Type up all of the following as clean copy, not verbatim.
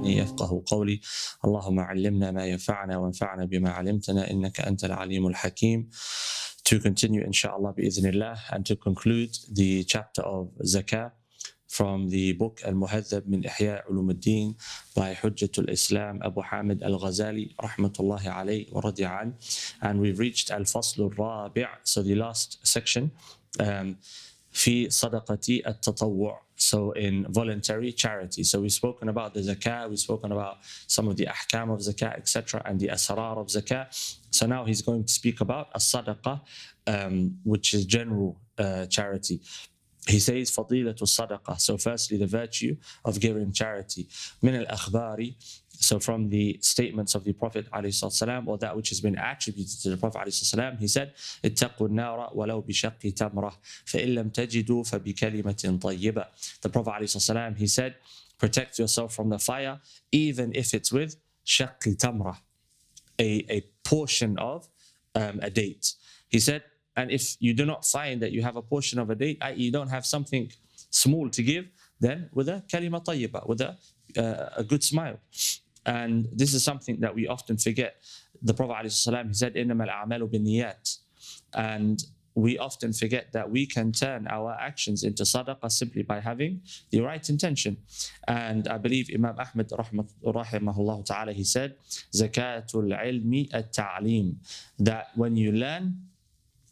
لساني يفقه قولي. اللهم علمنا ما ينفعنا وانفعنا بما علمتنا إنك أنت العليم الحكيم. To continue inshallah bi'idhnillah and to conclude the chapter of zakah from the book Al-Muhadhab min Ihya Ulumuddin by Hujjatul Islam Abu Hamid Al-Ghazali rahmatullahi alayhi wa radiya an. And we've reached Al-Fasl Al-Rabi', so the last section, fi sadaqati at-tatawwu', so in voluntary charity. So we've spoken about the zakah, we've spoken about some of the ahkam of zakah, etc., and the asrar of zakah. So now he's going to speak about as-sadaqah, which is general charity. He says, فضيلة الصدقة. So firstly, the virtue of giving charity. من الأخبار, so from the statements of the Prophet ﷺ, or that which has been attributed to the Prophet ﷺ, he said, اتقوا النار ولو بشق تمرة فإن لم تجدوا فبكلمة طيبة. The Prophet ﷺ, he said, protect yourself from the fire, even if it's with شق تمرة, a portion of a date. He said, and if you do not find that you have a portion of a date, i.e. you don't have something small to give, then with a kalima tayyiba, with a good smile. And this is something that we often forget. The Prophet ﷺ, he said, إِنَّمَا الْأَعْمَالُ بِالنِّيَّاتِ. And we often forget that we can turn our actions into sadaqah simply by having the right intention. And I believe Imam Ahmad rahimahullah ta'ala, he said, zakatul ilmi at-ta'lim, that when you learn,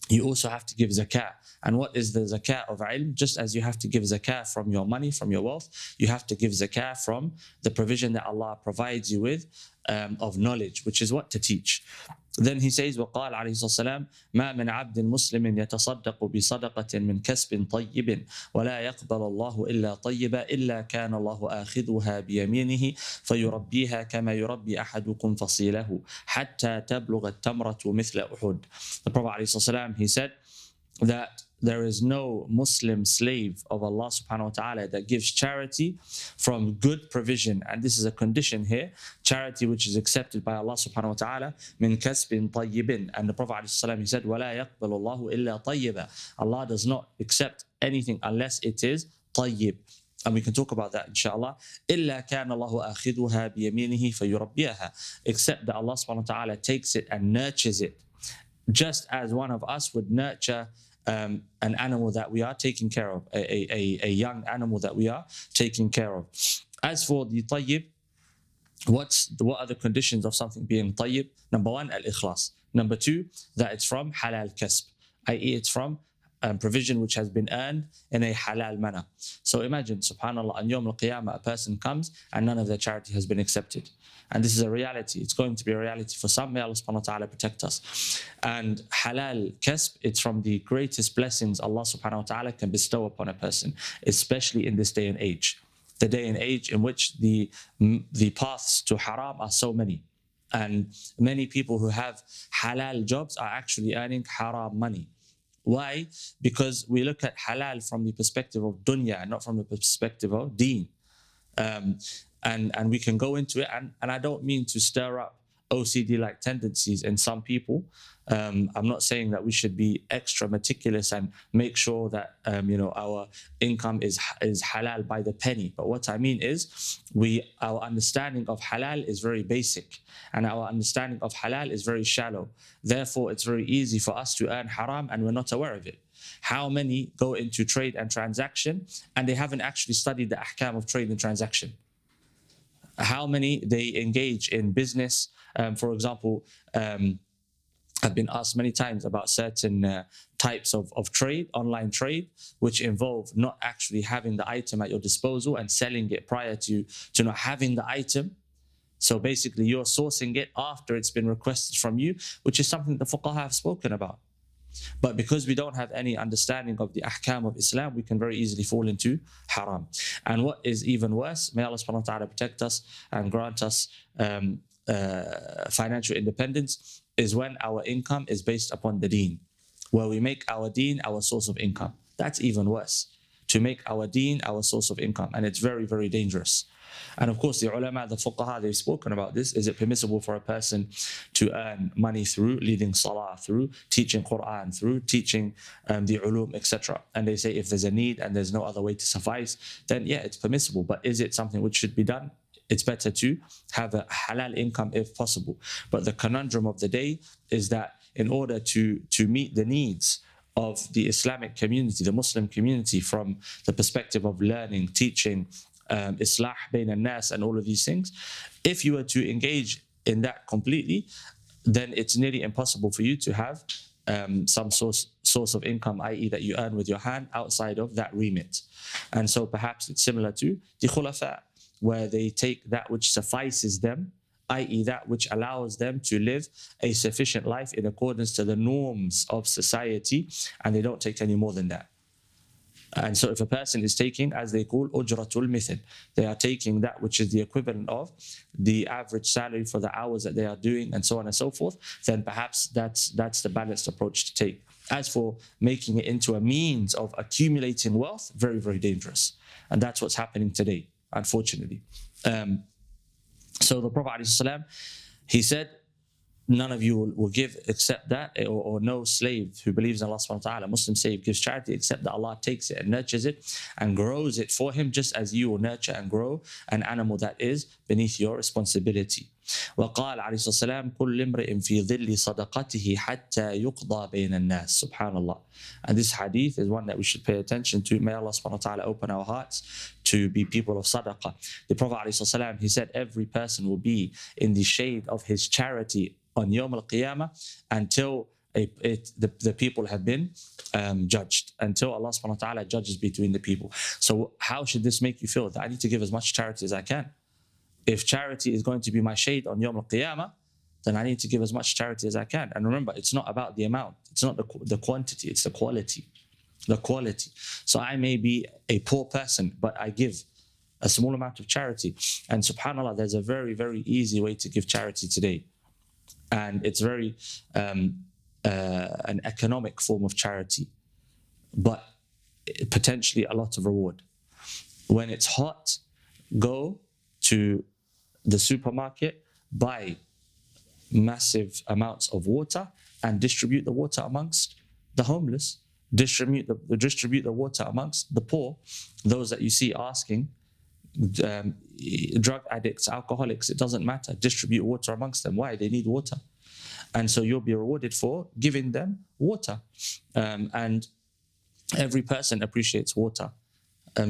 you also have to give zakah. And what is the zakah of ilm? Just as you have to give zakah from your money, from your wealth, you have to give zakah from the provision that Allah provides you with of knowledge, which is what? To teach. Then he says, وقال عليه الصلاة والسلام ما من عبد مسلم يتصدق بصدقة من كسب طيب ولا يقبل الله إلا طيبا إلا كان الله آخذها بيمينه فيربيها كما يربي أحدكم فصيله حتى تبلغ التمرة مثل أحد. The Prophet عليه الصلاة والسلام, he said that there is no Muslim slave of Allah subhanahu wa ta'ala that gives charity from good provision. And this is a condition here, charity which is accepted by Allah subhanahu wa ta'ala, min kasbin tayyibin. And the Prophet ﷺ, he said, وَلَا يَقْبَلُ اللَّهُ إِلَّا طَيِّبًا. Allah does not accept anything unless it is tayyib. And we can talk about that inshallah. إِلَّا كَانَ اللَّهُ آخِذُهَا بِيَمِينِهِ فَيُرَبِّيَهَا. Except that Allah subhanahu wa ta'ala takes it and nurtures it, just as one of us would nurture an animal that we are taking care of, a young animal that we are taking care of. As for the tayyib, what are the conditions of something being tayyib? Number one, al-ikhlas. Number two, that it's from halal kasb, i.e. it's from provision which has been earned in a halal manner. So imagine, subhanAllah, on Yawm al-Qiyamah, a person comes and none of their charity has been accepted. And this is a reality. It's going to be a reality for some. May Allah subhanahu wa ta'ala protect us. And halal kasb, it's from the greatest blessings Allah subhanahu wa ta'ala can bestow upon a person, especially in this day and age. The day and age in which the paths to haram are so many. And many people who have halal jobs are actually earning haram money. Why? Because we look at halal from the perspective of dunya and not from the perspective of deen. And we can go into it, and I don't mean to stir up OCD-like tendencies in some people. I'm not saying that we should be extra meticulous and make sure that our income is halal by the penny. But what I mean is, our understanding of halal is very basic, and our understanding of halal is very shallow. Therefore, it's very easy for us to earn haram and we're not aware of it. How many go into trade and transaction and they haven't actually studied the ahkam of trade and transaction? How many they engage in business? For example, I've been asked many times about certain types of trade, online trade, which involve not actually having the item at your disposal and selling it prior to not having the item. So basically, you're sourcing it after it's been requested from you, which is something the fuqaha have spoken about. But because we don't have any understanding of the ahkam of Islam, we can very easily fall into haram. And what is even worse, may Allah subhanahu wa ta'ala protect us and grant us financial independence, is when our income is based upon the deen, where we make our deen our source of income. That's even worse, to make our deen our source of income. And it's very, very dangerous. And of course, the ulama, the fuqaha, they've spoken about this. Is it permissible for a person to earn money through leading salah, through teaching Quran, through teaching the ulum, etc.? And they say if there's a need and there's no other way to suffice, then yeah, it's permissible. But is it something which should be done? it's better to have a halal income if possible. But the conundrum of the day is that in order to meet the needs of the Islamic community, the Muslim community, from the perspective of learning, teaching, islah bayn al-nas and all of these things, if you were to engage in that completely, then it's nearly impossible for you to have some source of income, i.e. that you earn with your hand outside of that remit. And so perhaps it's similar to the khulafa, where they take that which suffices them, i.e. that which allows them to live a sufficient life in accordance to the norms of society, and they don't take any more than that. And so if a person is taking, as they call, ujratul mithil, they are taking that which is the equivalent of the average salary for the hours that they are doing and so on and so forth, then perhaps that's the balanced approach to take. As for making it into a means of accumulating wealth, very, very dangerous. And that's what's happening today, unfortunately. So the Prophet ﷺ, he said, none of you will give except that, or no slave who believes in Allah subhanahu wa ta'ala, Muslim slave, gives charity except that Allah takes it and nurtures it and grows it for him, just as you will nurture and grow an animal that is beneath your responsibility. وقال عليه الصلاة والسلام كل امرئ في ظل صدقته حتى يقضى بين الناس. Subhanallah. And this hadith is one that we should pay attention to. May Allah subhanahu wa ta'ala open our hearts to be people of sadaqah. The Prophet عليه الصلاة والسلام, he said every person will be in the shade of his charity on Yawm al-Qiyamah until the people have been judged, until Allah subhanahu wa ta'ala judges between the people. So how should this make you feel? That I need to give as much charity as I can. If charity is going to be my shade on Yawm al-Qiyamah, then I need to give as much charity as I can. And remember, it's not about the amount. It's not the quantity, it's the quality. The quality. So I may be a poor person, but I give a small amount of charity. And subhanAllah, there's a very, very easy way to give charity today. And it's very an economic form of charity, but potentially a lot of reward. When it's hot, go to the supermarket, buy massive amounts of water and distribute the water amongst the homeless, distribute the water amongst the poor, those that you see asking, drug addicts, alcoholics, it doesn't matter. Distribute water amongst them. Why? They need water. And so you'll be rewarded for giving them water. And every person appreciates water.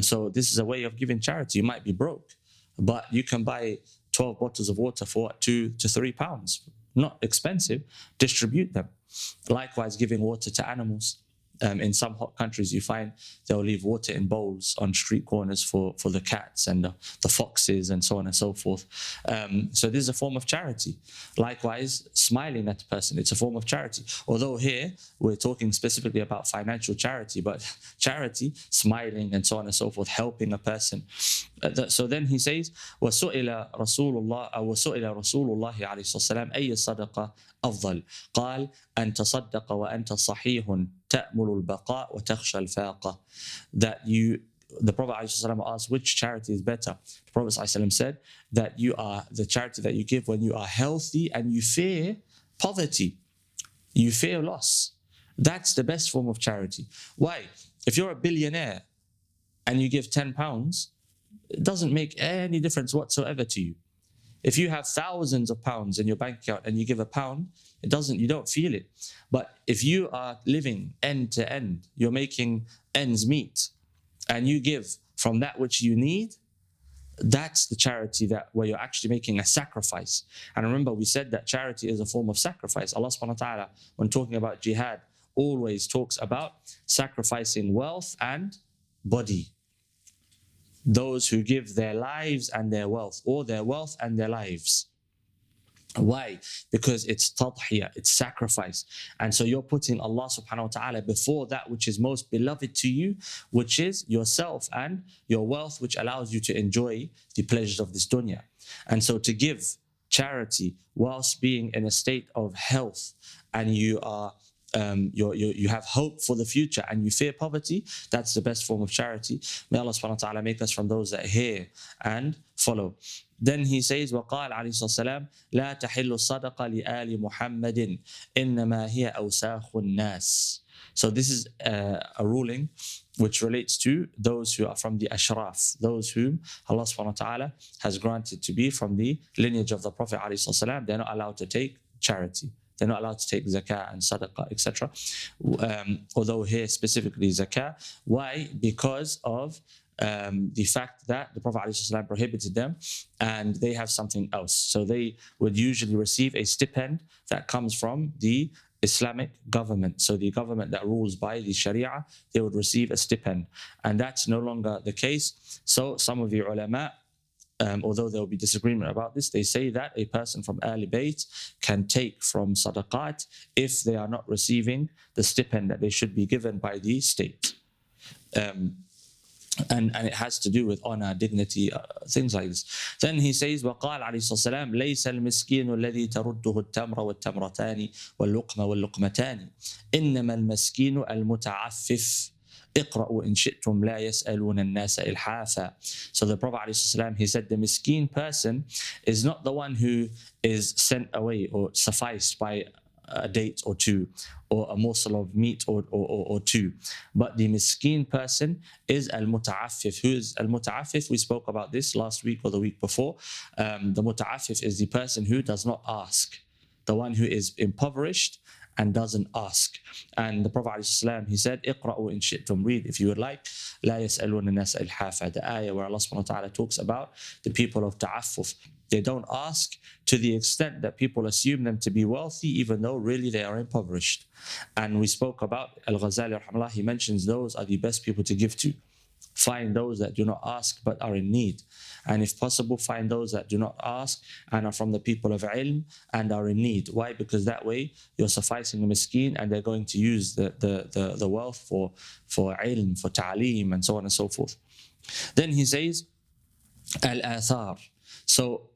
So this is a way of giving charity. You might be broke, but you can buy 12 bottles of water for what, £2 to £3. Not expensive. Distribute them. Likewise, giving water to animals. In some hot countries, you find they'll leave water in bowls on street corners for the cats and the foxes and so on and so forth. So this is a form of charity. Likewise, smiling at a person, it's a form of charity. Although here, we're talking specifically about financial charity, but charity, smiling and so on and so forth, helping a person. So then he says, وَسُئِلَ رَسُولُ اللَّهِ عَلَيْهِ السَّلَامِ أَيَّ الصَّدَقَةِ أفضل قال أن تصدق وأنت صحيح تأمل البقاء وتخشى الفاقة. That the Prophet ﷺ asked which charity is better. The Prophet ﷺ said that you are the charity that you give when you are healthy and you fear poverty, you fear loss. That's the best form of charity. Why? If you're a billionaire and you give £10, it doesn't make any difference whatsoever to you. If you have thousands of pounds in your bank account and you give £1, you don't feel it. But if you are living end to end, you're making ends meet, and you give from that which you need, that's the charity where you're actually making a sacrifice. And remember, we said that charity is a form of sacrifice. Allah subhanahu wa ta'ala, when talking about jihad, always talks about sacrificing wealth and body. Those who give their lives and their wealth, or their wealth and their lives. Why? Because it's tadhiyah, it's sacrifice. And so you're putting Allah subhanahu wa ta'ala before that which is most beloved to you, which is yourself and your wealth, which allows you to enjoy the pleasures of this dunya. And so to give charity whilst being in a state of health, and you are you have hope for the future and you fear poverty, that's the best form of charity. May Allah subhanahu wa ta'ala make us from those that hear and follow. Then he says, وقال عليه الصلاة والسلام لا تحل الصدقة لآل محمد إنما هي أوساخ الناس. So this is a ruling which relates to those who are from the ashraf, those whom Allah subhanahu wa ta'ala has granted to be from the lineage of the Prophet ﷺ. They're not allowed to take charity. They're not allowed to take zakah and sadaqah, etc. Although here specifically zakah. Why? Because of the fact that the Prophet ﷺ prohibited them and they have something else. So they would usually receive a stipend that comes from the Islamic government. So the government that rules by the Sharia, they would receive a stipend. And that's no longer the case. So some of the ulama, although there will be disagreement about this, they say that a person from Ahl Bayt can take from sadaqat if they are not receiving the stipend that they should be given by the state. And it has to do with honor, dignity, things like this. Then he says, وقال عليه الصلاة والسلام ليس المسكين الذي ترده التمر والتمرتان واللقمة واللقمتان إنما المسكين المتعفف اقرأوا إن شئتم لا يسألون الناس إلحافا. So the Prophet ﷺ, he said the miskin person is not the one who is sent away or sufficed by a date or two or a morsel of meat or two, but the miskin person is al-muta'affif. Who is al-muta'affif? We spoke about this last week or the week before. The muta'affif is the person who does not ask, the one who is impoverished and doesn't ask. And the Prophet ﷺ, he said, اقرأوا إن شئتم, read if you would like, لا يسألون الناس إلحافا, the ayah where Allah subhanahu wa ta'ala talks about the people of ta'affuf. They don't ask to the extent that people assume them to be wealthy, even though really they are impoverished. And we spoke about Ghazali, rahimahullah, he mentions those are the best people to give to. Find those that do not ask but are in need. And if possible, find those that do not ask and are from the people of ilm and are in need. Why? Because that way you're sufficing the miskin and they're going to use the wealth for ilm, for ta'aleem, and so on and so forth. Then he says, al-athar. So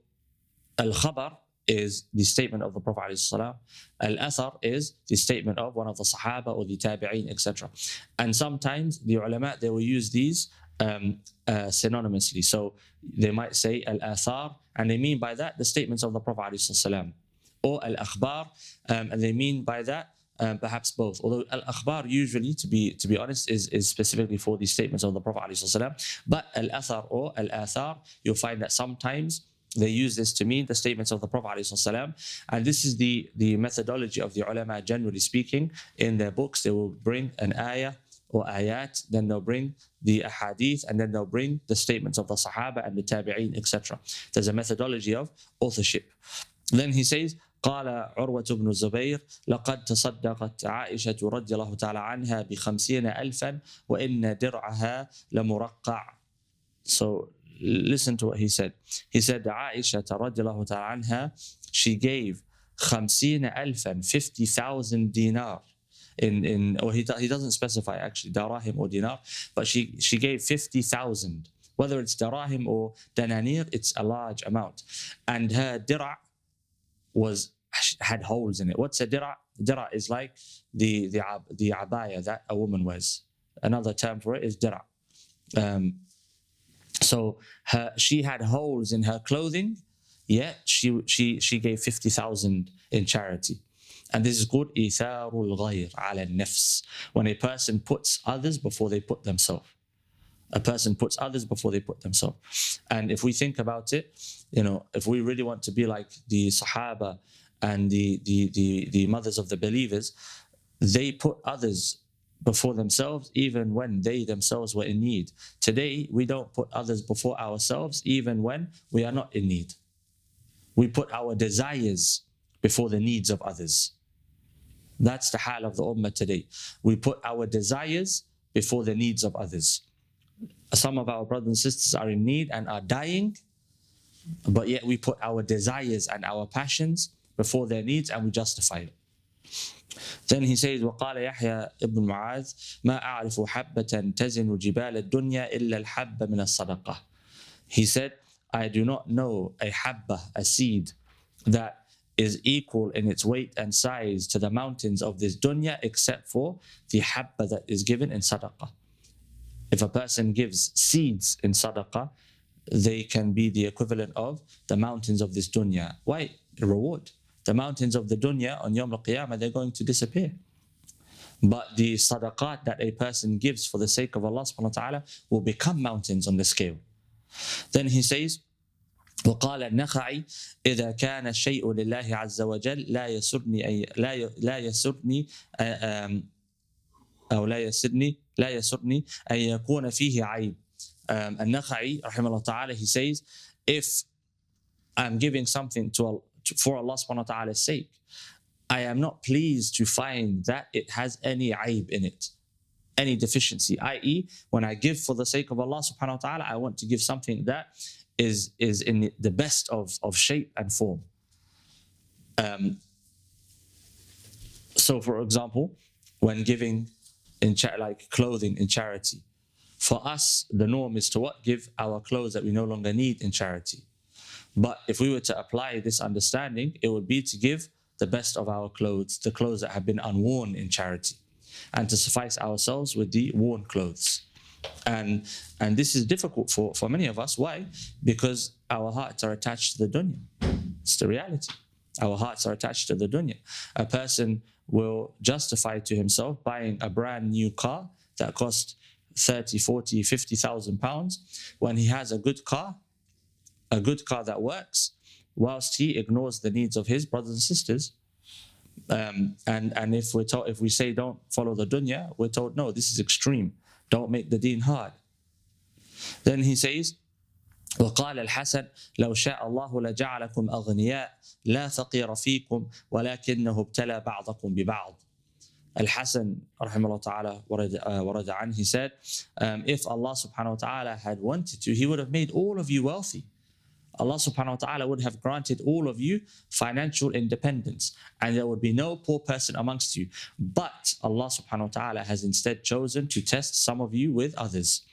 al-khabar is the statement of the Prophet ﷺ. Al-athar is the statement of one of the Sahaba or the Tabi'een, etc. And sometimes the ulama, they will use these synonymously. So they might say al-athar, and they mean by that the statements of the Prophet ﷺ. Or al-akhbar, and they mean by that perhaps both. Although al-akhbar usually, to be honest, is specifically for the statements of the Prophet ﷺ. But al-athar or al-athar, you'll find that sometimes they use this to mean the statements of the Prophet ﷺ. And this is the methodology of the ulama, generally speaking. In their books, they will bring an ayah or ayat, then they'll bring the ahadith, and then they'll bring the statements of the Sahaba and the Tabi'een, etc. There's a methodology of authorship. Then he says, قال عروة بن الزبير لقد تصدقت عائشة رضي الله تعالى عنها ب50,000 وإن درعها لمرقع. So listen to what he said. He said, Aisha radiallahu ta'ala anha, she gave 50,000, 50,000 dinar. Or he doesn't specify actually darahim or dinar, but she gave 50,000. Whether it's darahim or dananir, it's a large amount. And her dira' had holes in it. What's a dira'? Dira' is like the abaya that a woman wears. Another term for it is dira'. So she had holes in her clothing, yet she gave 50,000 in charity. And this is called إِثَارُ الْغَيْرِ عَلَى النَّفْسِ. When a person puts others before they put themselves. A person puts others before they put themselves. And if we think about it, if we really want to be like the Sahaba and the mothers of the believers, they put others before themselves even when they themselves were in need. Today, we don't put others before ourselves even when we are not in need. We put our desires before the needs of others. That's the hal of the ummah today. We put our desires before the needs of others. Some of our brothers and sisters are in need and are dying, but yet we put our desires and our passions before their needs and we justify it. Then he says, وقال يحيى ابن معاذ ما أعرف حبة تزن جبال الدنيا إلا الحبة من الصدقة. He said, I do not know a habba, a seed, that is equal in its weight and size to the mountains of this dunya except for the habba that is given in sadaqah. If a person gives seeds in sadaqah, they can be the equivalent of the mountains of this dunya. Why? The reward. The mountains of the dunya on Yawm al-Qiyamah, they're going to disappear. But the sadaqat that a person gives for the sake of Allah subhanahu wa ta'ala will become mountains on the scale. Then he says, وقال النخعي إذا كان الشيء لله عز وجل لا يسرني أن يكون فيه عيب. النخعي رحمه الله ta'ala, he says, if I'm giving something for Allah subhanahu wa ta'ala's sake, I am not pleased to find that it has any aib in it, any deficiency, i.e. when I give for the sake of Allah subhanahu wa ta'ala, I want to give something that is in the best of shape and form. So for example, when giving like clothing in charity, for us the norm is to what? Give our clothes that we no longer need in charity. But if we were to apply this understanding, it would be to give the best of our clothes, the clothes that have been unworn in charity, and to suffice ourselves with the worn clothes. And this is difficult for many of us. Why? Because our hearts are attached to the dunya. It's the reality. Our hearts are attached to the dunya. A person will justify to himself buying a brand new car that costs 30, 40, 50,000 pounds when he has a good car that works, whilst he ignores the needs of his brothers and sisters. And if we say don't follow the dunya, we're told no, this is extreme. Don't make the deen hard. Then he says, وقال الحسن لو شاء الله لجعلكم أغنياء لا فقير فيكم ولكنه ابتلى بعضكم ببعض. Al-Hasan rahimahullah ta'ala warada an, he said, if Allah subhanahu wa ta'ala had wanted to, he would have made all of you wealthy. Allah subhanahu wa ta'ala would have granted all of you financial independence, and there would be no poor person amongst you. But Allah subhanahu wa ta'ala has instead chosen to test some of you with others.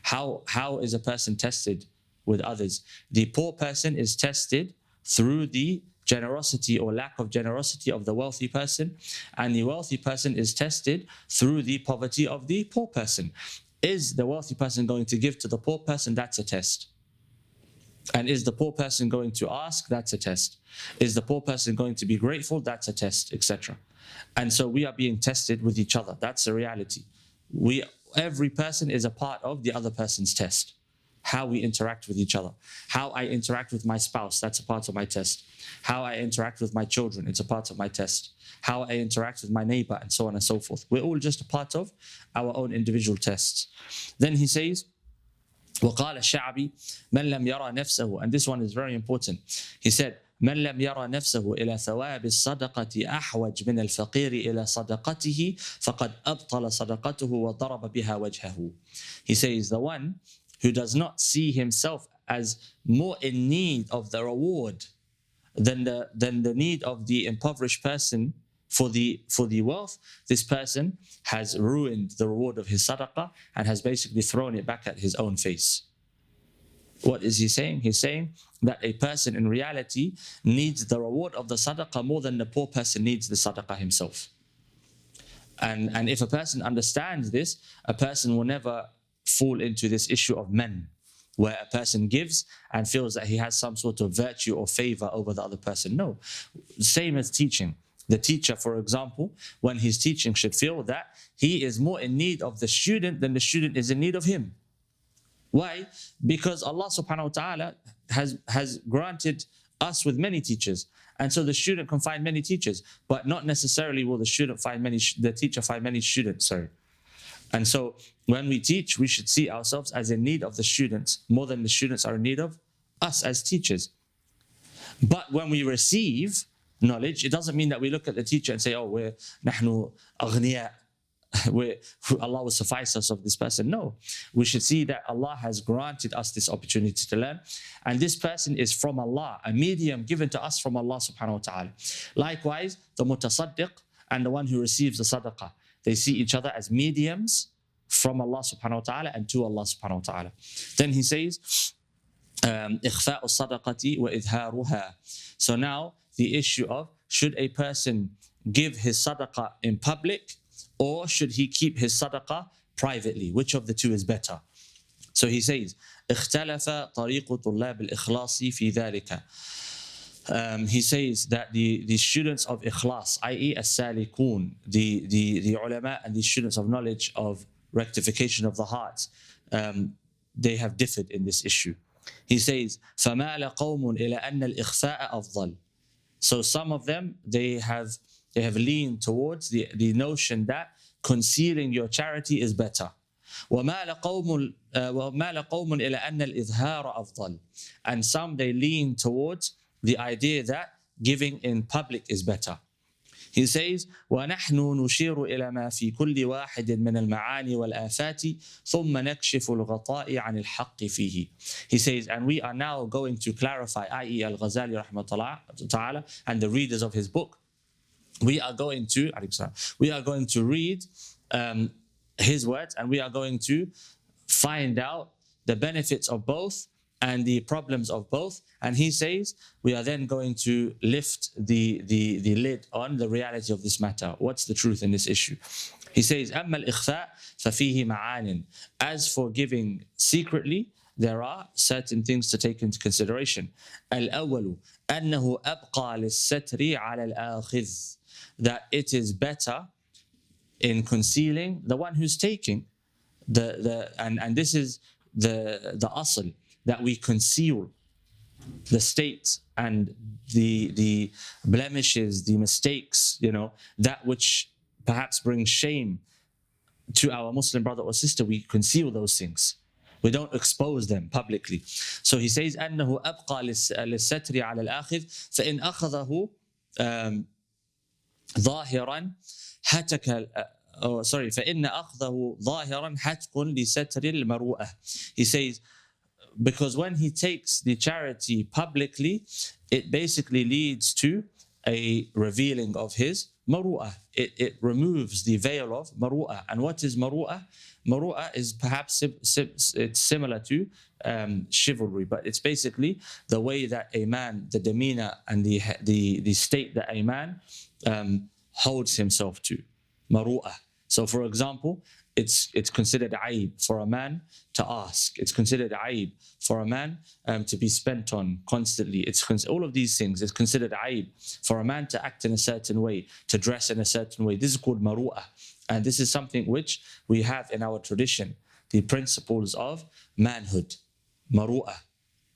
How is a person tested with others? The poor person is tested through the generosity or lack of generosity of the wealthy person, and the wealthy person is tested through the poverty of the poor person. Is the wealthy person going to give to the poor person? That's a test. And is the poor person going to ask? That's a test. Is the poor person going to be grateful? That's a test, etc. And so we are being tested with each other. That's the reality. Every person is a part of the other person's test. How we interact with each other. How I interact with my spouse, that's a part of my test. How I interact with my children, it's a part of my test. How I interact with my neighbor, and so on and so forth. We're all just a part of our own individual tests. Then he says, وقال الشعبي من لم يرى نفسه, and this one is very important. He said, من لم يرى نفسه إلى ثواب الصدقة أحوج من الفقير إلى صدقته فقد أبطل صدقته وضرب بها وجهه. He says, the one who does not see himself as more in need of the reward than the need of the impoverished person for the wealth, this person has ruined the reward of his sadaqah and has basically thrown it back at his own face. What is he saying? He's saying that a person in reality needs the reward of the sadaqah more than the poor person needs the sadaqah himself. And if a person understands this, a person will never fall into this issue of men, where a person gives and feels that he has some sort of virtue or favor over the other person. No. Same as teaching. The teacher, for example, when he's teaching, should feel that he is more in need of the student than the student is in need of him. Why? Because Allah subhanahu wa ta'ala has granted us with many teachers. And so the student can find many teachers, but not necessarily will the teacher find many students, And so when we teach, we should see ourselves as in need of the students more than the students are in need of us as teachers. But when we receive knowledge, it doesn't mean that we look at the teacher and say, oh, we're nahnu aghniya, Allah will suffice us of this person. No, we should see that Allah has granted us this opportunity to learn, and this person is from Allah, a medium given to us from Allah subhanahu wa ta'ala. Likewise, the mutasaddiq and the one who receives the sadaqah, they see each other as mediums from Allah subhanahu wa ta'ala and to Allah subhanahu wa ta'ala. Then he says, إخفاء الصدقة وإظهارها. So now the issue of, should a person give his sadaqah in public or should he keep his sadaqah privately? Which of the two is better? So he says, اختلف طريق طلاب الإخلاص في ذلك. he says that the students of ikhlas, i.e. as-salikun, the ulama and the students of knowledge of rectification of the hearts, they have differed in this issue. He says, فَمَالَ قَوْمٌ إِلَى أَنَّ الْإِخْفَاءَ أَفْضَلُ. So some of them, they have leaned towards the notion that concealing your charity is better. وَمَالَ قَوْمٌ إِلَى أَنَّ الْإِظْهَارَ أَفْضَلُ. And some, they lean towards the idea that giving in public is better. He says, وَنَحْنُ نُشِيرُ إِلَى مَا فِي كُلِّ وَاحِدٍ مِنَ الْمَعَانِي وَالْآفَاتِ ثُمَّ نَكْشِفُ الْغَطَاءِ عَنِ الْحَقِّ فِيهِ. He says, and we are now going to clarify, i.e. Al-Ghazali rahmatullah ta'ala, and the readers of his book, we are going to read his words, and we are going to find out the benefits of both and the problems of both. And he says, we are then going to lift the lid on the reality of this matter. What's the truth in this issue? He says, أَمَّا الْإِخْفَاء فَفِيهِ مَعَانٍ. As for giving secretly, there are certain things to take into consideration. الْأَوَّلُ أَنَّهُ أَبْقَى لِلسَّتْرِ عَلَى الْآخِذِ. That it is better in concealing the one who's taking. And this is the asl, that we conceal the state and the blemishes, the mistakes, that which perhaps brings shame to our Muslim brother or sister. We conceal those things. We don't expose them publicly. So he says, أنه أبقى للستر على الآخذ فإن أخذه ظاهرا هتك فإن أخذه ظاهرا حتك لستر المروءة. He says, because when he takes the charity publicly, it basically leads to a revealing of his maru'ah. It removes the veil of maru'ah. And what is maru'ah? Maru'ah is perhaps it's similar to chivalry, but it's basically the way that a man, the demeanor and the state that a man holds himself to. Maru'ah. So for example, it's considered aib for a man to ask. It's considered aib for a man to be spent on constantly. All of these things is considered aib for a man to act in a certain way, to dress in a certain way. This is called maru'ah. And this is something which we have in our tradition, the principles of manhood, maru'ah.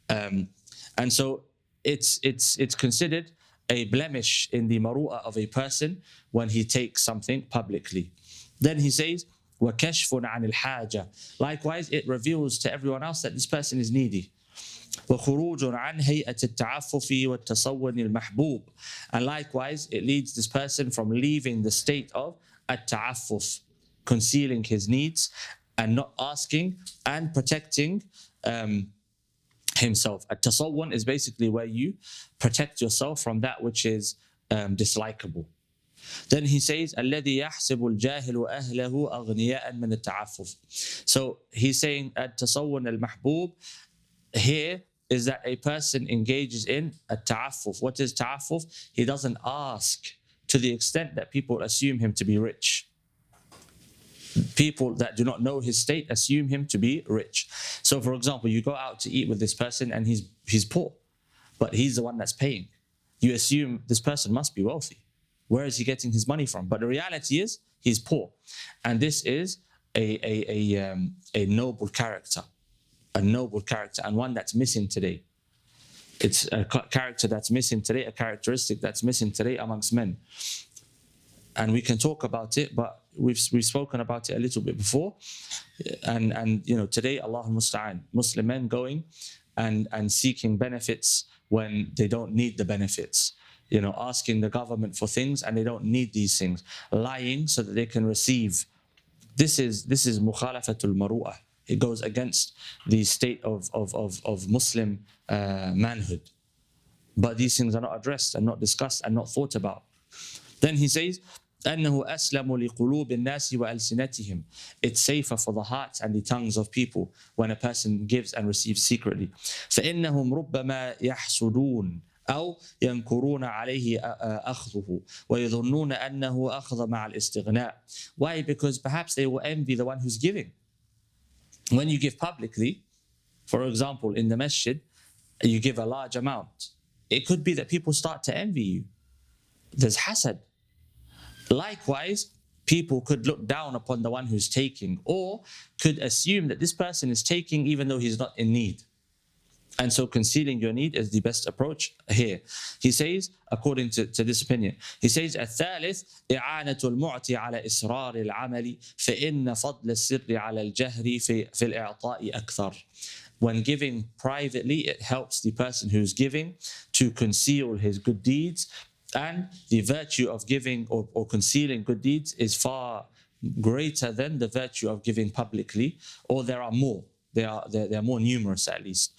And so it's considered a blemish in the maru'ah of a person when he takes something publicly. Then he says, وَكَشْفٌ عَنِ الْحَاجَةِ. Likewise, it reveals to everyone else that this person is needy. وَخُرُوجٌ عَنْ هَيْئَةِ التَّعَفُّفِ وَالتَّصَوُّنِ الْمَحْبُوبِ. And likewise, it leads this person from leaving the state of at-ta'affuf, concealing his needs and not asking and protecting himself. At-tasawwun is basically where you protect yourself from that which is dislikable. Then he says, الَّذِي يَحْسِبُ الْجَاهِلُ أَهْلَهُ أَغْنِيَاءً مِنَ التَّعَفُّفِ. So he's saying at-tasawwun al-mahbub here is that a person engages in at-ta'affuf. What is ta'affuf? He doesn't ask to the extent that people assume him to be rich. People that do not know his state assume him to be rich. So for example, you go out to eat with this person and he's poor, but he's the one that's paying. You assume this person must be wealthy. Where is he getting his money from? But the reality is he's poor. And this is a noble character, and one that's missing today. It's a character that's missing today, a characteristic that's missing today amongst men. And we can talk about it, but we've spoken about it a little bit before. And today, Allahul Musta'an, Muslim men going and seeking benefits when they don't need the benefits. Asking the government for things and they don't need these things. Lying so that they can receive. This is mukhalafatul maru'ah. It goes against the state of Muslim manhood. But these things are not addressed and not discussed and not thought about. Then he says, أنه أسلم لقلوب الناس وألسنتهم. It's safer for the hearts and the tongues of people when a person gives and receives secretly. فإنهم ربما يحسدون أو ينكرون عليه أخذه ويظنون أنه أخذ مع الاستغناء. Why? Because perhaps they will envy the one who's giving. When you give publicly, for example, in the masjid, you give a large amount. it could be that people start to envy you. There's hasad. Likewise, people could look down upon the one who's taking, or could assume that this person is taking even though he's not in need. And so concealing your need is the best approach here. He says, according to this opinion, he says, الثالث إعانة المعطي على إسرار العمل فإن فضل السر على الجهر في الإعطاء أكثر. When giving privately, it helps the person who's giving to conceal his good deeds, and the virtue of giving or concealing good deeds is far greater than the virtue of giving publicly, or there are more. They are more numerous at least.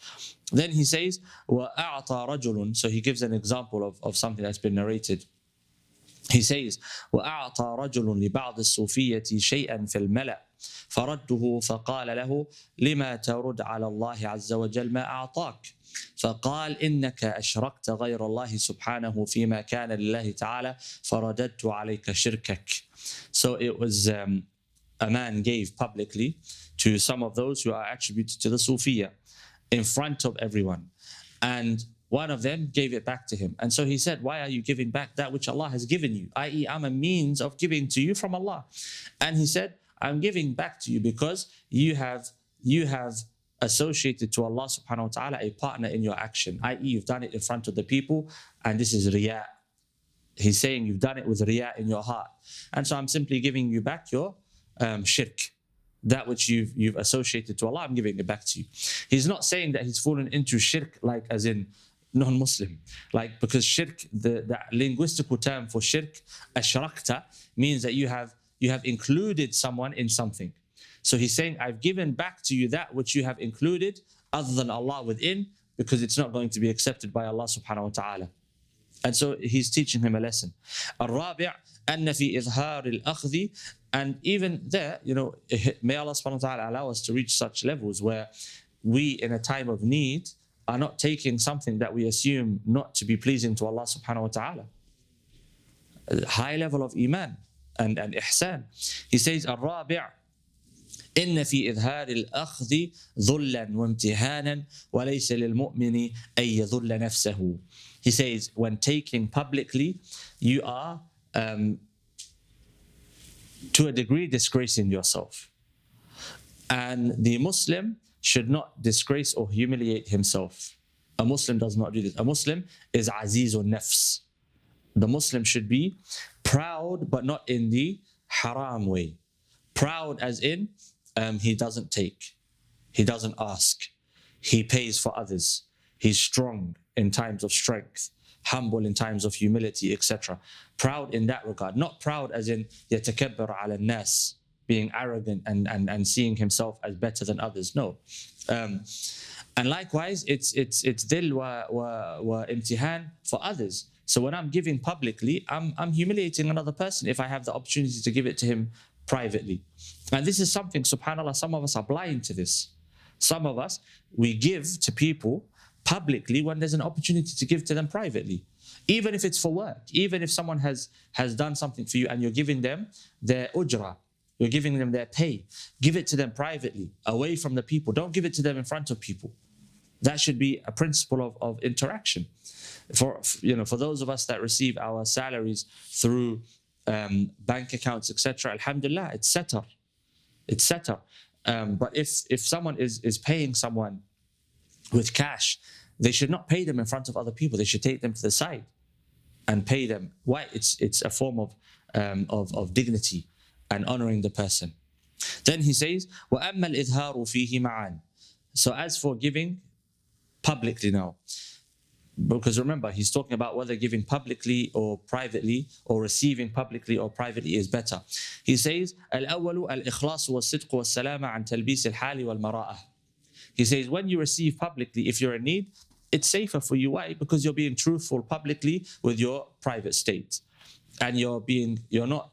Then he says, وَأَعْطَى رَجُلٌ. So he gives an example of something that's been narrated. He says, وَأَعْطَى رَجُلٌ لِبَعْضِ الصُّوفِيَّةِ شَيْئًا فِي الْمَلَأِ فرده فقال له لما ترد على الله عز وجل ما أعطاك فقال إنك أشركت غير الله سبحانه فيما كان لله تعالى فرددت عليك شركك. So it was a man gave publicly to some of those who are attributed to the Sufiya in front of everyone. And one of them gave it back to him. And so he said, why are you giving back that which Allah has given you? I.e., I'm a means of giving to you from Allah. And he said, I'm giving back to you because you have associated to Allah subhanahu wa ta'ala a partner in your action. I.e., you've done it in front of the people, and this is riya. He's saying you've done it with riya in your heart. And so I'm simply giving you back your shirk. That which you've associated to Allah, I'm giving it back to you. He's not saying that he's fallen into shirk like as in non-Muslim. Like, because shirk, the linguistical term for shirk, ashrakta, means that you have included someone in something. So he's saying, I've given back to you that which you have included other than Allah within, because it's not going to be accepted by Allah subhanahu wa ta'ala. And so he's teaching him a lesson. الرابع أن في إظهار الأخذ. And even there, may Allah subhanahu wa ta'ala allow us to reach such levels where we, in a time of need, are not taking something that we assume not to be pleasing to Allah subhanahu wa ta'ala. A high level of iman and ihsan. He says, الرابع إن في إظهار الأخذ ذلا وامتهانا وليس للمؤمن أن يذل نفسه. He says, when taking publicly, you are to a degree disgracing yourself. And the Muslim should not disgrace or humiliate himself. A Muslim does not do this. A Muslim is azizun nafs. The Muslim should be proud, but not in the haram way. Proud as in, he doesn't take, he doesn't ask, he pays for others, he's strong in times of strength, humble in times of humility, etc. Proud in that regard. Not proud as in يتكبر على الناس, being arrogant and seeing himself as better than others. No. And likewise, it's dil wa imtihan for others. So when I'm giving publicly, I'm humiliating another person if I have the opportunity to give it to him privately. And this is something, subhanAllah, some of us are blind to this. Some of us, we give to people publicly when there's an opportunity to give to them privately. Even if it's for work, even if someone has done something for you and you're giving them their ujra, you're giving them their pay, give it to them privately, away from the people. Don't give it to them in front of people. That should be a principle of interaction. For those of us that receive our salaries through bank accounts, etc., alhamdulillah, it's setter. It's setter. But if someone is paying someone with cash, they should not pay them in front of other people. They should take them to the side and pay them. Why? It's a form of dignity and honoring the person. Then he says, وَأَمَّا الْإِظْهَارُ فِيهِ مَعًا. So as for giving publicly now, because remember, he's talking about whether giving publicly or privately, or receiving publicly or privately is better. He says, الأول الإخلاص والصدق والسلامة عن تلبيس الحال والمراءة. He says, when you receive publicly, if you're in need, it's safer for you. Why? Because you're being truthful publicly with your private state, and you're not.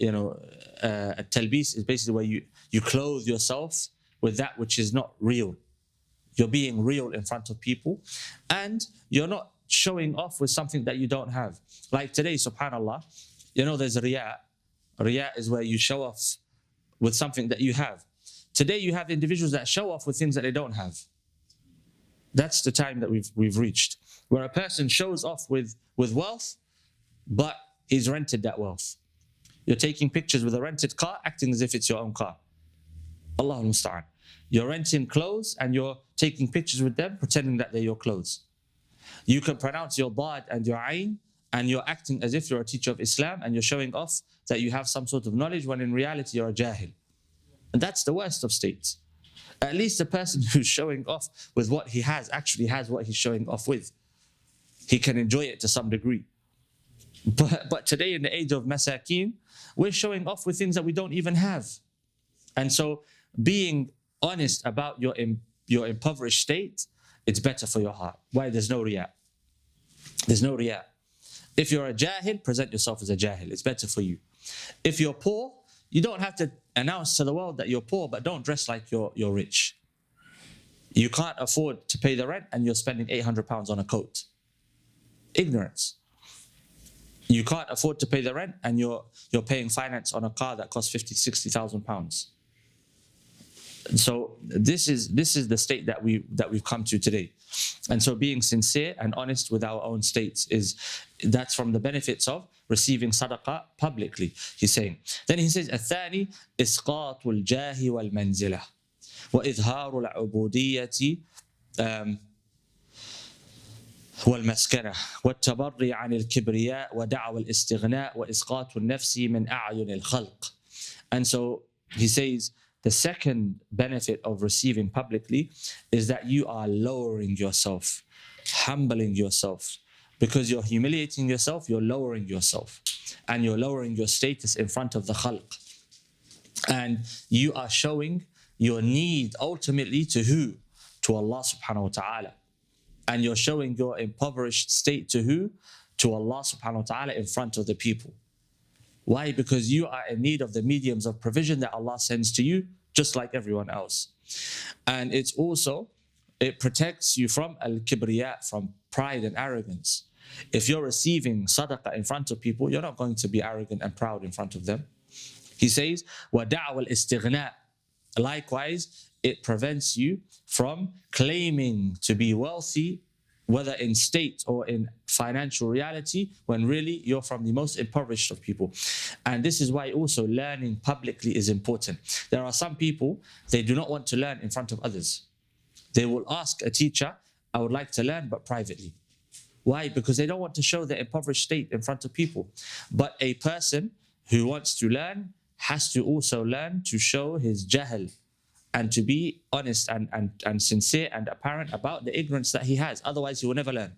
Talbis is basically where you clothe yourself with that which is not real. You're being real in front of people, and you're not showing off with something that you don't have. Like today, subhanAllah, there's riya. Riya is where you show off with something that you have. Today, you have individuals that show off with things that they don't have. That's the time that we've reached, where a person shows off with wealth, but he's rented that wealth. You're taking pictures with a rented car, acting as if it's your own car. Allahu musta'an. You're renting clothes and you're taking pictures with them, pretending that they're your clothes. You can pronounce your dad and your ayn, and you're acting as if you're a teacher of Islam, and you're showing off that you have some sort of knowledge, when in reality you're a jahil. And that's the worst of states. At least the person who's showing off with what he has actually has what he's showing off with. He can enjoy it to some degree. But today, in the age of masakeen, we're showing off with things that we don't even have. And so being honest about your impoverished state, it's better for your heart. Why? There's no riya. There's no riya. If you're a jahil, present yourself as a jahil. It's better for you. If you're poor, you don't have to announce to the world that you're poor, but don't dress like you're rich. You can't afford to pay the rent and you're spending £800 on a coat. Ignorance. You can't afford to pay the rent and you're paying finance on a car that costs £50,000-60,000. So this is the state that we've come to today. And so being sincere and honest with our own states, that's from the benefits of receiving sadaqah publicly, he's saying. Then he says, الثاني إسقاط الجاه والمنزلة وإظهار العبودية والمسكنة والتبري عن الكبرياء ودعوى الاستغناء وإسقاط النفس من أعين الخلق. And so he says, the second benefit of receiving publicly is that you are lowering yourself, humbling yourself. Because you're humiliating yourself, you're lowering yourself. And you're lowering your status in front of the khalq. And you are showing your need ultimately to who? To Allah subhanahu wa ta'ala. And you're showing your impoverished state to who? To Allah subhanahu wa ta'ala in front of the people. Why? Because you are in need of the mediums of provision that Allah sends to you, just like everyone else. And it protects you from al-kibriya, from pride and arrogance. If you're receiving sadaqah in front of people, you're not going to be arrogant and proud in front of them. He says, وَدَعْوَ الْإِسْتِغْنَاء. Likewise, it prevents you from claiming to be wealthy, whether in state or in financial reality, when really you're from the most impoverished of people. And this is why also learning publicly is important. There are some people, they do not want to learn in front of others. They will ask a teacher, I would like to learn, but privately. Why? Because they don't want to show their impoverished state in front of people. But a person who wants to learn has to also learn to show his jahl and to be honest and sincere and apparent about the ignorance that he has. Otherwise, he will never learn.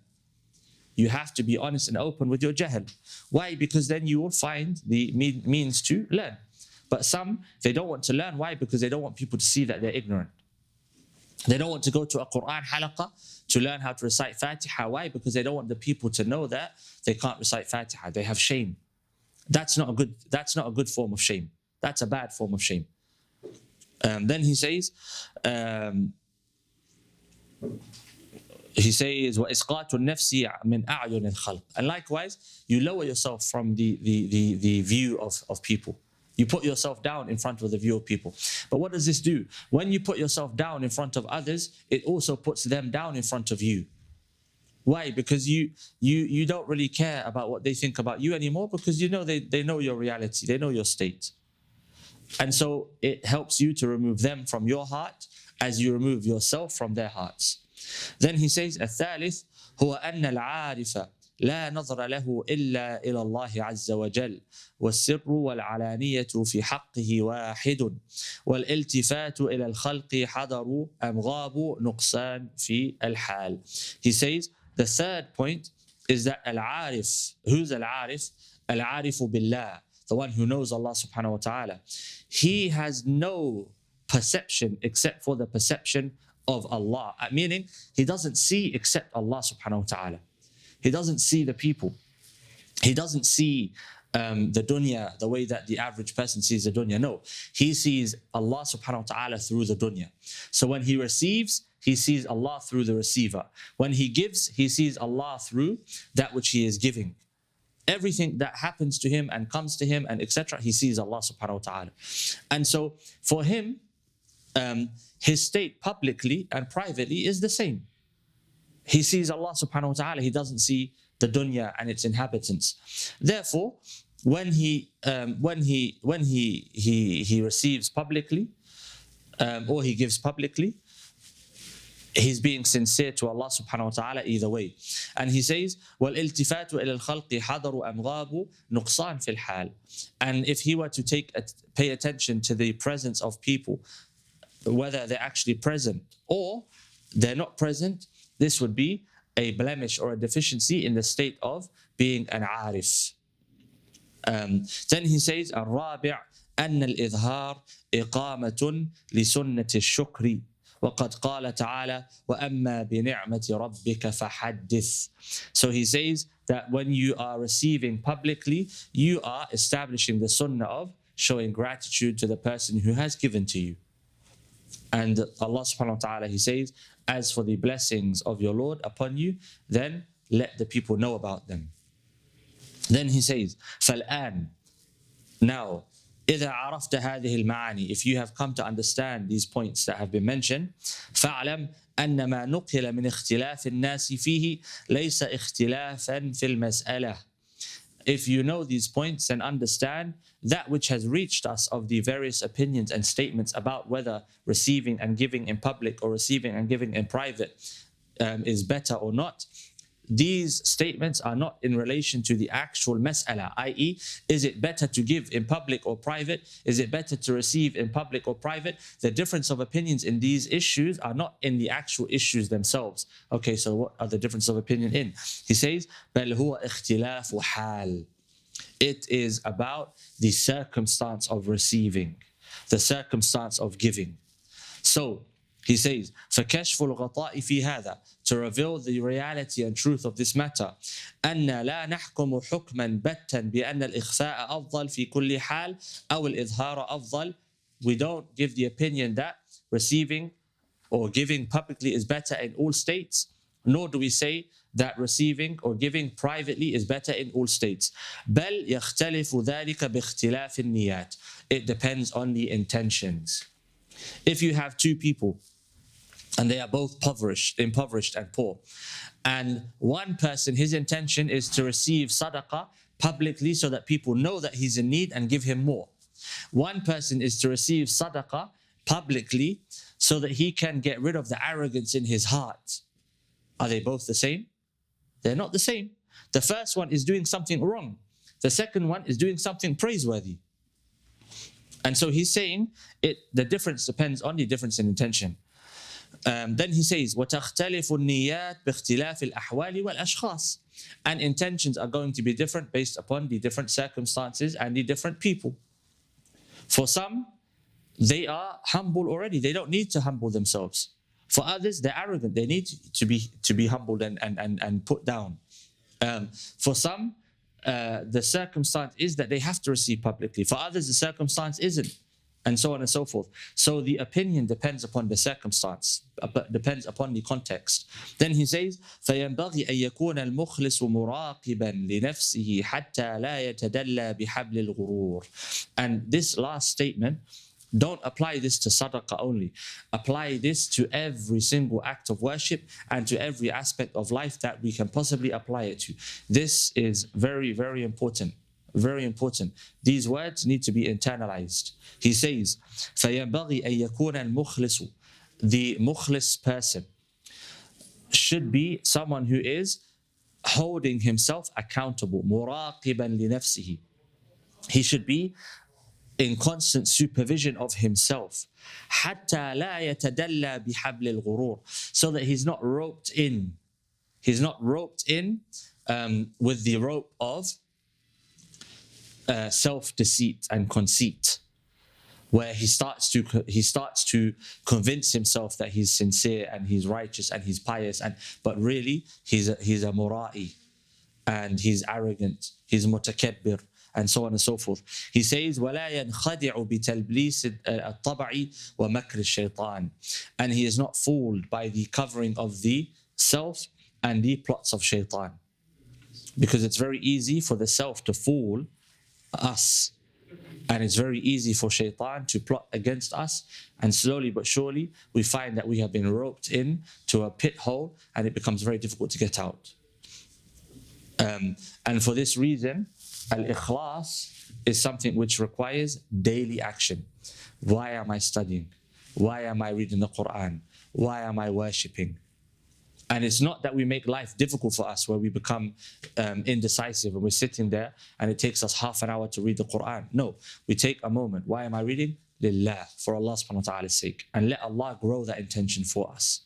You have to be honest and open with your jahl. Why? Because then you will find the means to learn. But some, they don't want to learn. Why? Because they don't want people to see that they're ignorant. They don't want to go to a Quran halaqah to learn how to recite Fatiha. Why? Because they don't want the people to know that they can't recite Fatiha. They have shame. That's not a good form of shame. That's a bad form of shame. Then he says, وَإِسْقَاطُ النَّفْسِ مِنْ أَعْيُنِ الْخَلْقِ. And likewise, you lower yourself from the view of people. You put yourself down in front of the view of people. But what does this do? When you put yourself down in front of others, it also puts them down in front of you. Why? Because you don't really care about what they think about you anymore, because you know they know your reality, they know your state. And so it helps you to remove them from your heart as you remove yourself from their hearts. Then he says, الثالث هو أن العارف لا نظر له إلا إلى الله عز وجل والسر والعلانية في حقه واحد والالتفات إلى الخلق حضر أم غاب نقصان في الحال. He says, the third point is that al-arif. Who's al-arif? Al-arifu billah, the one who knows Allah subhanahu wa ta'ala. He has no perception except for the perception of Allah. Meaning, he doesn't see except Allah subhanahu wa ta'ala. He doesn't see the people. He doesn't see the dunya the way that the average person sees the dunya. No, he sees Allah subhanahu wa ta'ala through the dunya. So when he receives, he sees Allah through the receiver. When he gives, he sees Allah through that which he is giving. Everything that happens to him and comes to him and etc., he sees Allah subhanahu wa ta'ala. And so for him, his state publicly and privately is the same. He sees Allah subhanahu wa ta'ala, he doesn't see the dunya and its inhabitants. Therefore, when he receives publicly, or he gives publicly, he's being sincere to Allah subhanahu wa ta'ala either way. And he says, وَالْإِلْتِفَاتُ إِلَى الْخَلْقِ حَضَرُ أَمْغَابُ نُقْصَانٍ فِي الْحَالِ. And if he were to pay attention to the presence of people, whether they're actually present or they're not present, this would be a blemish or a deficiency in the state of being an arif. Then he says, الرابع أن الإظهار إقامة لسنة الشكر وقد قال تعالى وأما بنعمة ربك فحدث. So he says that when you are receiving publicly, you are establishing the sunnah of showing gratitude to the person who has given to you. And Allah subhanahu wa ta'ala, he says, as for the blessings of your Lord upon you, then let the people know about them. Then he says, فَالْآن, now, إذا عرفت هذه المعاني, if you have come to understand these points that have been mentioned, فاعلم أن ما نقل من اختلاف الناس فيه ليس اختلافا في المسألة. If you know these points and understand that which has reached us of the various opinions and statements about whether receiving and giving in public or receiving and giving in private is better or not, these statements are not in relation to the actual mas'ala, i.e., is it better to give in public or private? Is it better to receive in public or private? The difference of opinions in these issues are not in the actual issues themselves. Okay, so what are the differences of opinion in? He says, بَلْ هُوَ اخْتِلَافُ حَالٍ. It is about the circumstance of receiving, the circumstance of giving. So, he says, فَكَشْفُ الْغَطَاءِ فِي هَذَا, to reveal the reality and truth of this matter, أَنَّ لَا نَحْكُمُ حُكْمًا بَتًّا بِأَنَّ الْإِخْفَاءَ أَفْضَلْ فِي كُلِّ حَالٍ أَوْ الْإِظْهَارَ أَفْضَلْ. We don't give the opinion that receiving or giving publicly is better in all states, nor do we say that receiving or giving privately is better in all states. بَلْ يَخْتَلِفُ ذَلِكَ بِاخْتِلَافِ النِّيَّاتِ. It depends on the intentions. If you have two people, and they are both impoverished and poor, and one person, his intention is to receive sadaqah publicly so that people know that he's in need and give him more. One person is to receive sadaqah publicly so that he can get rid of the arrogance in his heart. Are they both the same? They're not the same. The first one is doing something wrong. The second one is doing something praiseworthy. And so he's saying the difference depends on the difference in intention. Then he says, وَتَخْتَلِفُ النِّيَّاتِ بِاخْتِلَافِ الْأَحْوَالِ وَالْأَشْخَاصِ. And intentions are going to be different based upon the different circumstances and the different people. For some, they are humble already. They don't need to humble themselves. For others, they're arrogant. They need to be humbled and put down. For some, the circumstance is that they have to receive publicly. For others, the circumstance isn't. And so on and so forth. So the opinion depends upon the circumstance, depends upon the context. Then he says, فَيَنْبَغِي أَن يَكُونَ الْمُخْلِصُ مُرَاقِبًا لِنَفْسِهِ حَتَّى لَا يَتَدَلَّى بِحَبْلِ الْغُرُورِ. And this last statement, don't apply this to sadaqah only. Apply this to every single act of worship and to every aspect of life that we can possibly apply it to. This is very, very important. Very important. These words need to be internalized. He says, فَيَنْبَغِي أَن يَكُونَ الْمُخْلِصُ. The mukhlis person should be someone who is holding himself accountable. مُرَاقِبًا لِنَفْسِهِ. He should be in constant supervision of himself. حَتَّى لَا يَتَدَلَّى بِحَبْلِ الْغُرُورِ. So that he's not roped in. He's not roped in with the rope of self-deceit and conceit, where he starts to convince himself that he's sincere and he's righteous and he's pious, but really he's a mura'i, and he's arrogant, he's mutakabbir, and so on and so forth. He says, وَلَا يَنْخَدِعُ بِتَلْبِيسِ الطَّبَعِ وَمَكْرِ الشَّيْطَانِ. And he is not fooled by the covering of the self and the plots of shaitan, because it's very easy for the self to fool us. And it's very easy for shaitan to plot against us. And slowly but surely, we find that we have been roped in to a pit hole, and it becomes very difficult to get out. And for this reason, al-ikhlas is something which requires daily action. Why am I studying? Why am I reading the Quran? Why am I worshipping? And it's not that we make life difficult for us where we become indecisive and we're sitting there and it takes us half an hour to read the Quran. No, we take a moment. Why am I reading? Lillah, for Allah subhanahu wa ta'ala's sake. And let Allah grow that intention for us.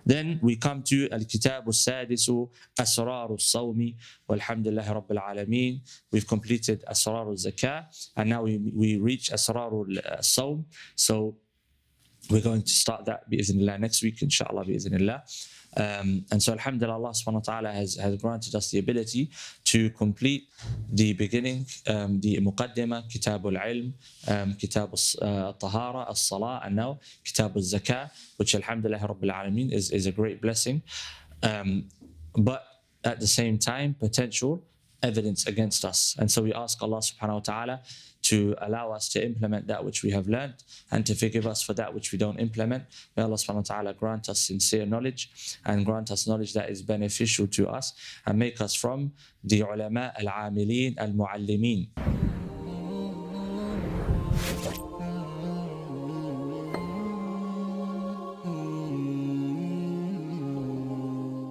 Then we come to Al-Kitab al-Sadisu, Asrar al-Sawmi, walhamdulillahi rabbil alameen. We've completed Asrar al-Zakah, and now we reach Asrar al-Sawm. So we're going to start that bi'idhnillah next week, inshallah bi'idhnillah. And so alhamdulillah, Allah subhanahu wa ta'ala has granted us the ability to complete the beginning, the Muqaddimah, Kitab al-Ilm, Kitab al-Tahara, al-Salah, and now Kitab al-Zakah, which alhamdulillah rabbil alameen is a great blessing. But at the same time, potential evidence against us. And so we ask Allah subhanahu wa ta'ala to allow us to implement that which we have learned and to forgive us for that which we don't implement. May Allah subhanahu wa ta'ala grant us sincere knowledge and grant us knowledge that is beneficial to us and make us from the ulama al-amilin al-muallimin.